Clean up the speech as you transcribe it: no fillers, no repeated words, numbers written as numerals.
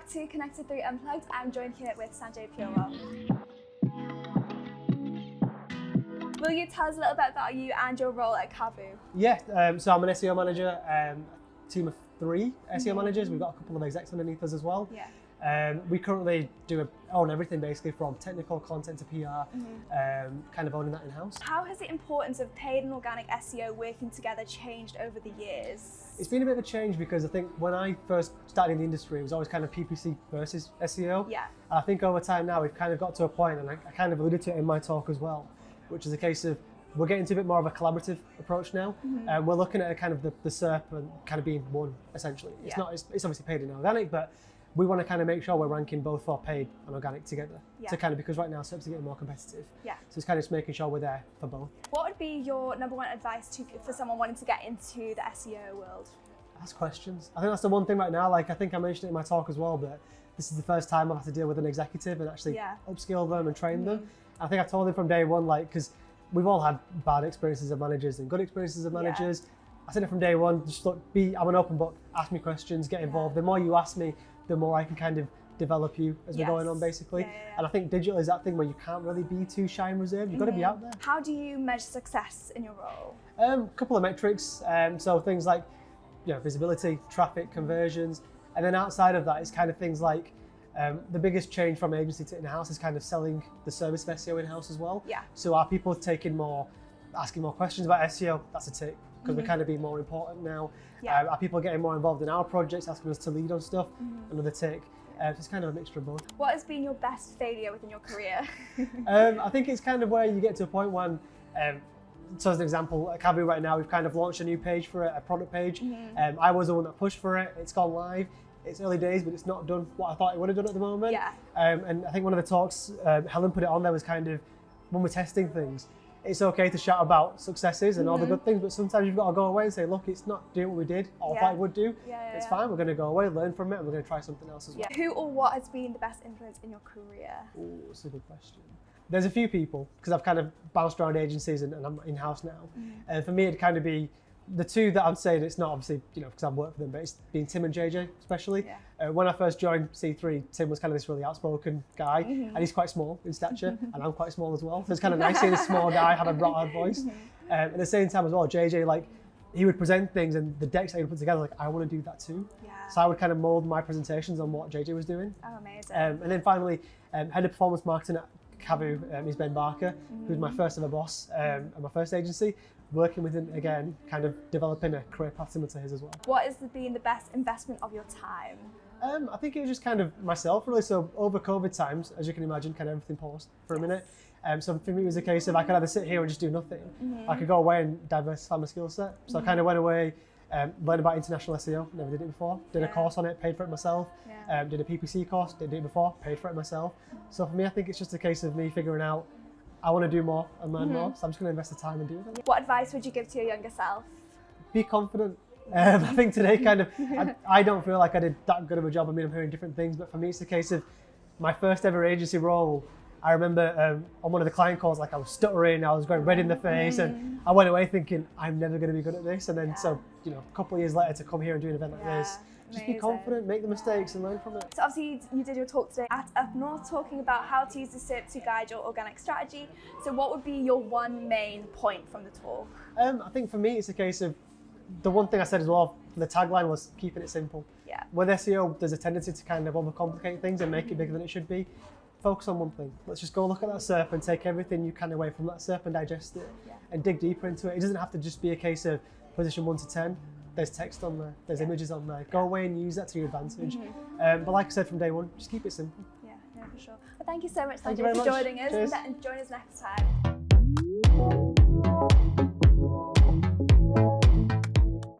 back to Connected through Unplugged. I'm joined here with Sanjay Purewal. Will you tell us a little bit about you and your role at CAVU? Yeah, so I'm an SEO manager, team of 3 SEO managers. We've got a couple of execs underneath us as well. Yeah. We currently own everything basically from technical content to PR, kind of owning that in-house. How has the importance of paid and organic SEO working together changed over the years? It's been a bit of a change because I think when I first started in the industry, it was always kind of PPC versus SEO. Yeah. I think over time now we've kind of got to a point, and I kind of alluded to it in my talk as well, which is a case of we're getting to a bit more of a collaborative approach now. We're looking at kind of the SERP and kind of being one essentially. It's obviously paid and organic, but we want to kind of make sure we're ranking both for paid and organic together. So kind of because right now SERPs are getting more competitive. Yeah. So it's kind of just making sure we're there for both. What would be your number one advice for someone wanting to get into the SEO world? Ask questions. I think that's the one thing right now. Like I think I mentioned it in my talk as well, but this is the first time I've had to deal with an executive and actually upskill them and train them. I think I told them from day one, like, because we've all had bad experiences of managers and good experiences of managers. I said it from day one, just look, I'm an open book, ask me questions, get involved. The more you ask me, the more I can kind of develop you as we're going on basically. And I think digital is that thing where you can't really be too shy and reserved, you've got to be out there. How do you measure success in your role? A couple of metrics, so things like visibility, traffic, conversions, and then outside of that it's kind of things like the biggest change from agency to in-house is kind of selling the service of SEO in-house as well. So are people asking more questions about SEO? That's a tick, because we're kind of being more important now. Are people getting more involved in our projects, asking us to lead on stuff? Another tick. So it's kind of a mixture of both. What has been your best failure within your career? I think it's kind of where you get to a point when, so as an example, at CAVU right now, we've kind of launched a new page for a product page. I was the one that pushed for it, it's gone live. It's early days, but it's not done what I thought it would have done at the moment. And I think one of the talks, Helen put it on there, was kind of, when we're testing things, it's okay to shout about successes and all the good things, but sometimes you've got to go away and say, look, it's not doing what we did or thought it would do. It's fine, we're going to go away, learn from it, and we're going to try something else as well. Who or what has been the best influence in your career? Oh, that's a good question. There's a few people, because I've kind of bounced around agencies and I'm in-house now. And for me, it'd kind of be the two that I'd say, and it's not obviously, because I've worked for them, but it's been Tim and JJ especially. When I first joined C3, Tim was kind of this really outspoken guy, and he's quite small in stature, and I'm quite small as well. So it's kind of nice seeing a small guy have a broad voice. At the same time as well, JJ, like, he would present things and the decks that he would put together, like, I want to do that too. So I would kind of mold my presentations on what JJ was doing. Oh, amazing. And then finally, head of performance marketing at CAVU is Ben Barker, who's my first ever boss at my first agency. Working with him again, kind of developing a career path similar to his as well. What has been the best investment of your time? I think it was just kind of myself really. So over COVID times, as you can imagine, kind of everything paused for a minute. So for me it was a case of I could either sit here and just do nothing. I could go away and diversify my skill set. So I kind of went away, learned about international SEO, never did it before. Did a course on it, paid for it myself. Did a PPC course, didn't do it before, paid for it myself. So for me, I think it's just a case of me figuring out I want to do more and learn more, so I'm just going to invest the time and do it. What advice would you give to your younger self? Be confident. I think today kind of, I don't feel like I did that good of a job. I mean, I'm hearing different things, but for me it's a case of my first ever agency role. I remember on one of the client calls, like I was stuttering, I was going red in the face, and I went away thinking, I'm never going to be good at this. And then so, a couple of years later to come here and do an event like this, just be confident, make the mistakes and learn from it. So obviously you did your talk today at Up North talking about how to use the SERP to guide your organic strategy. So what would be your one main point from the talk? I think for me it's a case of, the one thing I said as well, the tagline was keeping it simple. With SEO, there's a tendency to kind of overcomplicate things and make it bigger than it should be. Focus on one thing. Let's just go look at that SERP and take everything you can away from that SERP and digest it and dig deeper into it. It doesn't have to just be a case of position 1 to 10. There's text on there, there's images on there. Go away and use that to your advantage. But like I said from day one, just keep it simple. Yeah, for sure. Well, thank you so much, Sanjay, for joining us and join us next time.